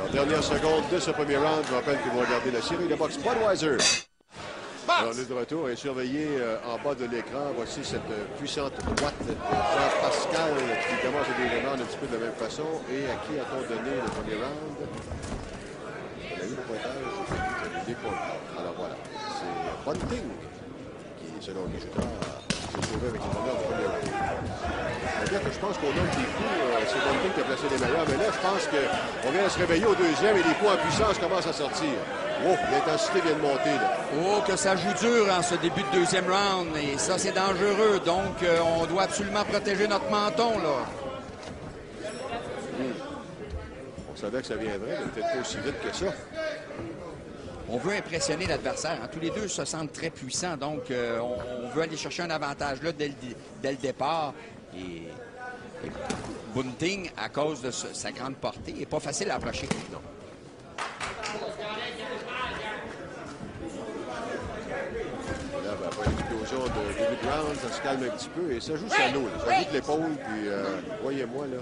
En dernière seconde de ce premier round, je rappelle qu'ils vont regarder la série de boxe Budweiser. Alors, le de retour est surveillé en bas de l'écran. Voici cette puissante droite de Jean-Pascal qui commence le deuxième round un petit peu de la même façon. Et à qui a-t-on donné le premier round? On a eu le pointage, des points. Alors voilà, c'est Bunting qui, selon les shooters, s'est sauvé avec les honneurs du premier round. C'est-à-dire que je pense qu'on donne des coups, c'est Bunting qui a placé les meilleurs, mais là, je pense qu'on vient de se réveiller au deuxième et les coups en puissance commencent à sortir. Oh, l'intensité vient de monter, là. Oh, que ça joue dur en ce début de deuxième round. Et ça, c'est dangereux. Donc, on doit absolument protéger notre menton, là. On savait que ça viendrait, mais peut-être pas aussi vite que ça. On veut impressionner l'adversaire. Tous les deux se sentent très puissants. Donc, on veut aller chercher un avantage là dès le départ. Et Bunting, à cause de sa grande portée, n'est pas facile à approcher. Non. Là, ben, après l'explosion de début de round, ça se calme un petit peu et ça joue sur l'eau. Ça joue de l'épaule, puis voyez-moi, là,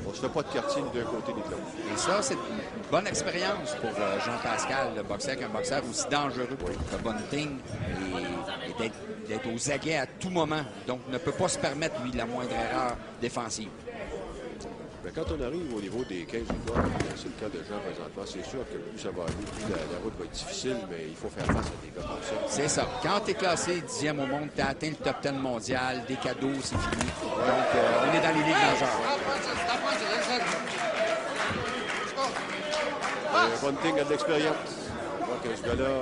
on se fait pas de quartier ni d'un côté ni de l'autre. Et ça, c'est une bonne expérience pour Jean-Pascal, le boxeur, avec un boxeur aussi dangereux que Bunting et d'être aux aguets à tout moment. Donc, ne peut pas se permettre, lui, la moindre erreur défensive. Mais quand on arrive au niveau des 15 victoires, c'est le cas de Jean présentement, c'est sûr que plus ça va aller, plus la route va être difficile, mais il faut faire face à des gars comme ça. C'est ça. Quand tu es classé 10e au monde, tu as atteint le top 10 mondial, des cadeaux, c'est fini. Donc, on est dans les ligues majeures. Bunting a de l'expérience. On voit que ce gars-là,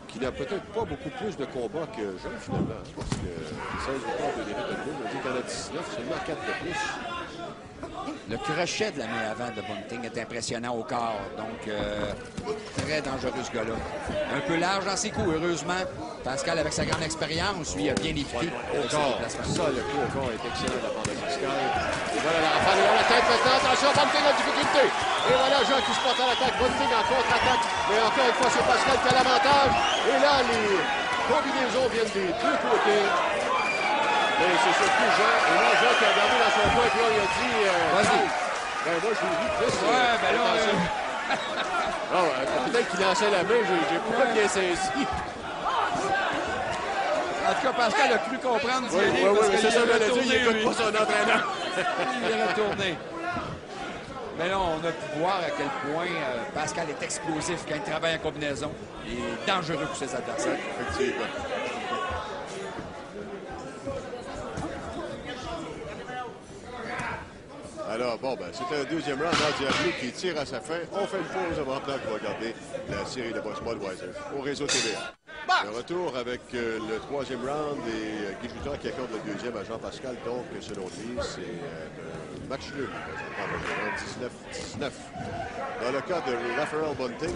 qui n'a peut-être pas beaucoup plus de combats que Jean, finalement. Parce que 16 victoires de défaite de deux, on dit qu'il y en a 19, seulement 4 de plus. Le crochet de l'année avant de Bunting est impressionnant au corps. Donc, très dangereux, ce gars-là. Un peu large dans ses coups, heureusement. Pascal, avec sa grande expérience, lui, a bien évité. Au corps. Ça, le coup au corps est excellent de la part de Pascal. Et voilà la rafale à la tête maintenant. Attention, Bunting a difficulté. Et voilà Jean qui se porte à l'attaque. Bunting en contre-attaque. Mais encore une fois, c'est Pascal qui a l'avantage. Et là, les combinaisons viennent des deux côtés. Mais c'est surtout Jean. Et là, Jean qui a regardé dans son coin, puis là, il a dit... Vas-y. Ben, moi, je l'ai vu plus. Ouais, ben là... Non, peut-être qu'il lançait la main. J'ai pas bien saisi. En tout cas, Pascal a cru comprendre d'y aller. Oui, parce c'est ça, il il a dit, il écoute pas son entraîneur. Il est retourné. Mais là, on a pu voir à quel point Pascal est explosif quand il travaille en combinaison. Il est dangereux pour ses adversaires. Effectivement. Alors, bon, ben, c'était un deuxième round dans Diablo qui tire à sa fin. On fait une pause avant de regarder la série de boxe Budweiser au réseau TV. Le retour avec le troisième round et Guy Jutant qui accorde le deuxième à Jean-Pascal. Donc, selon lui, c'est un match nul. 19-19. Dans le cas de Raphaël Bunting,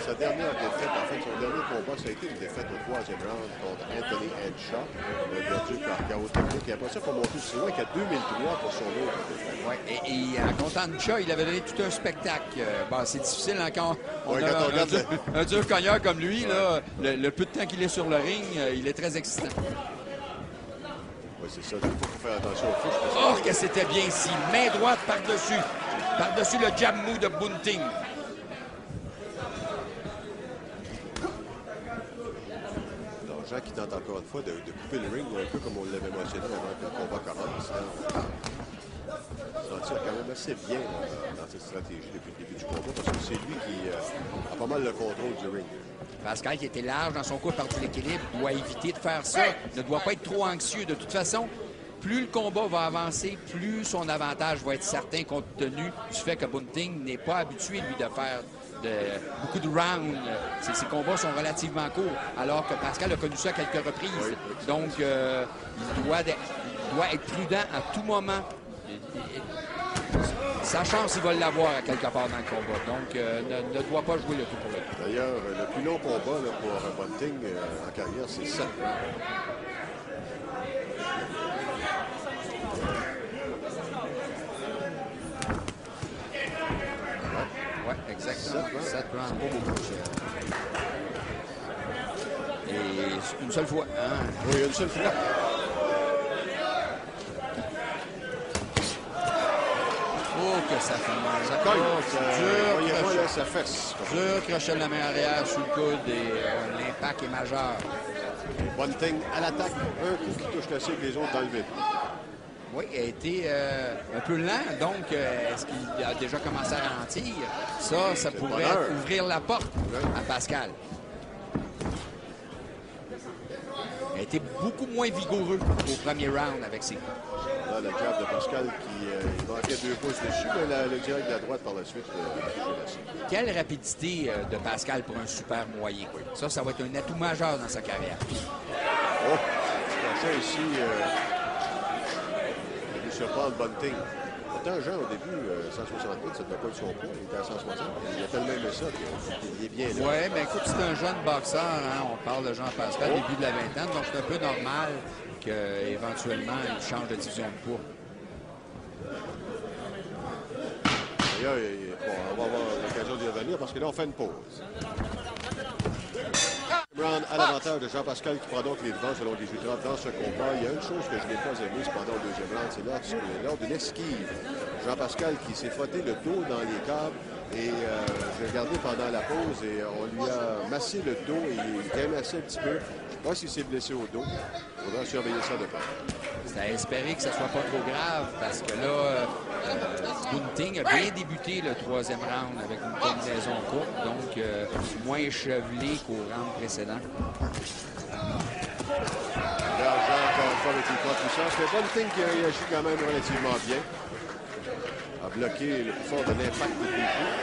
sa dernière défaite, en fait, son dernier combat, ça a été une défaite au troisième round contre Anthony Henshaw, perdu par KO technique. Et après ça, il faut monter aussi loin qu'à 2003 pour son autre défaite. Oui, et en comptant Henshaw, il avait donné tout un spectacle. Bon, c'est difficile encore. Ouais, quand on regarde un dur cogneur comme lui, là, le peu de temps qu'il est sur le ring, il est très excitant. Oui, c'est ça. Il faut faire attention au fiche. Oh, que c'était bien ici. Main droite par-dessus. Par-dessus le jab mou de Bunting. Alors, Jean qui tente encore une fois de couper le ring, un peu comme on l'avait mentionné avant que le combat commence. Il s'en tire quand même assez bien dans cette stratégie depuis le début du combat parce que c'est lui qui a pas mal le contrôle du ring. Pascal, qui était large dans son coup, a perdu l'équilibre, doit éviter de faire ça. Ne doit pas être trop anxieux. De toute façon, plus le combat va avancer, plus son avantage va être certain compte tenu du fait que Bunting n'est pas habitué, lui, de faire beaucoup de rounds. Ses combats sont relativement courts, alors que Pascal a connu ça à quelques reprises. Oui. Donc, il doit être prudent à tout moment. Sa chance, il va l'avoir à quelque part dans le combat. Donc, ne doit pas jouer le tout pour le tout. D'ailleurs, le plus long combat là, pour Bunting en carrière, c'est 7 rounds. Oui, exactement. 7 rounds. Pas beaucoup, et une seule fois. Hein? Oui, une seule fois. Oh, que ça fait Ça colle. dur. Là, ça fesse. Dur crochet de la main arrière sur le coude et l'impact est majeur. Bunting à l'attaque. Un coup qui touche la cible, les autres dans le vide. Oui, il a été un peu lent, donc est-ce qu'il a déjà commencé à ralentir? Ça pourrait ouvrir la porte à Pascal. Il a été beaucoup moins vigoureux au premier round avec ses coups. Là, le jab de Pascal qui manquait 2 pouces dessus, mais le direct de la droite par la suite. Quelle rapidité de Pascal pour un super moyen. Ça va être un atout majeur dans sa carrière. Oh, ça ici, il surprend Bunting. Pourtant, Jean, au début, 168, ça ne doit pas être son poids. Il était à 160. Il a tellement aimé ça qu'il est bien là. Oui, mais écoute, c'est un jeune boxeur. Hein? On parle de Jean Pascal, début de la vingtaine. Donc, c'est un peu normal qu'éventuellement, il change de division de poids. Bon, on va avoir l'occasion d'y revenir parce que là, on fait une pause. Round à l'avantage de Jean-Pascal qui prend donc les devants selon 18-30 dans ce combat. Il y a une chose que je n'ai pas aimée cependant au deuxième round, c'est lors d'une esquive. Jean-Pascal qui s'est frotté le dos dans les câbles et j'ai regardé pendant la pause et on lui a massé le dos et il grimaçait un petit peu. Je ne sais pas s'il s'est blessé au dos. Il faudra surveiller ça de près. C'est à espérer que ça ne soit pas trop grave parce que là, Bunting a bien débuté le troisième round avec une combinaison courte, donc moins échevelé qu'au round précédent. L'argent, encore une fois, avec les trois puissances. Mais Bunting qui a réagi quand même relativement bien. A bloqué le plus fort de l'impact des coups.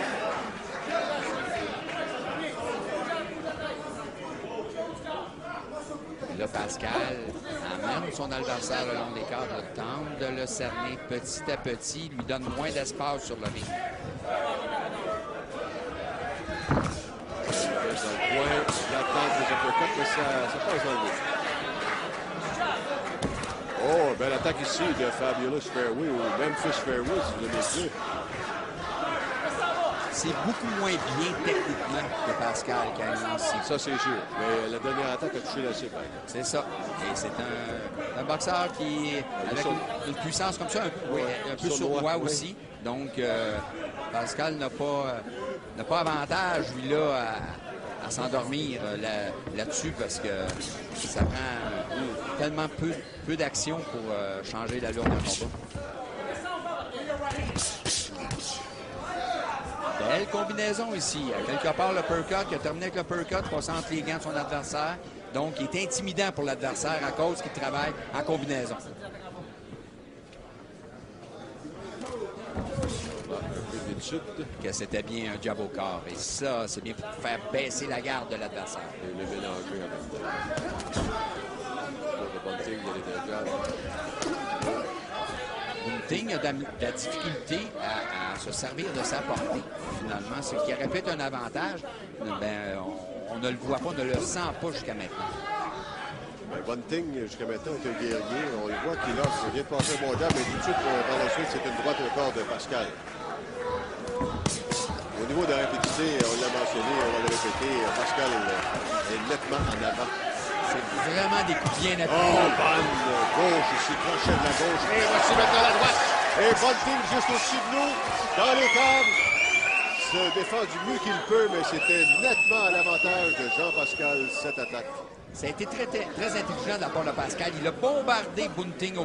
Là, Pascal amène son adversaire le long des cadres, tente de le cerner petit à petit, lui donne moins d'espace sur le ring. Il reste dans le coin, il attend des uppercuts, mais ça passe dans le dos. Oh, belle attaque ici de Fabulous Fairway ou Memphis Fairway, si vous aimez dire. C'est beaucoup moins bien techniquement que Pascal qui a lancé. Ça, c'est sûr. Mais la dernière attaque a touché la cible. C'est ça. Et c'est un boxeur qui, avec une puissance comme ça, un peu sournois aussi. Donc, Pascal n'a pas avantage, lui, là, à s'endormir là-dessus parce que ça prend tellement peu d'action pour changer l'allure d'un combat. Belle combinaison ici. Quelque part, le uppercut qui a terminé avec le uppercut, passant entre les gants de son adversaire. Donc, il est intimidant pour l'adversaire à cause qu'il travaille en combinaison. Que c'était bien un jab au corps. Et ça, c'est bien pour faire baisser la garde de l'adversaire. Et le mélanger en même temps. Bunting a de la difficulté à se servir de sa portée. Finalement, ce qui aurait pu être un avantage, ben, on ne le voit pas, on ne le sent pas jusqu'à maintenant. Bunting, jusqu'à maintenant, est un guerrier. On le voit qu'il vient de passer un bon jab, mais tout de suite, par la suite, c'est une droite au corps de Pascal. Au niveau de la rapidité, on l'a mentionné, on va le répéter, Pascal est nettement en avant. C'est vraiment des coups bien appuyés. Oh, bonne gauche ici, crochet de la gauche. Et voici maintenant la droite. Et Bunting juste au-dessus de nous, dans les câbles. Se défend du mieux qu'il peut, mais c'était nettement à l'avantage de Jean-Pascal, cette attaque. Ça a été très intelligent de la part de Pascal. Il a bombardé Bunting au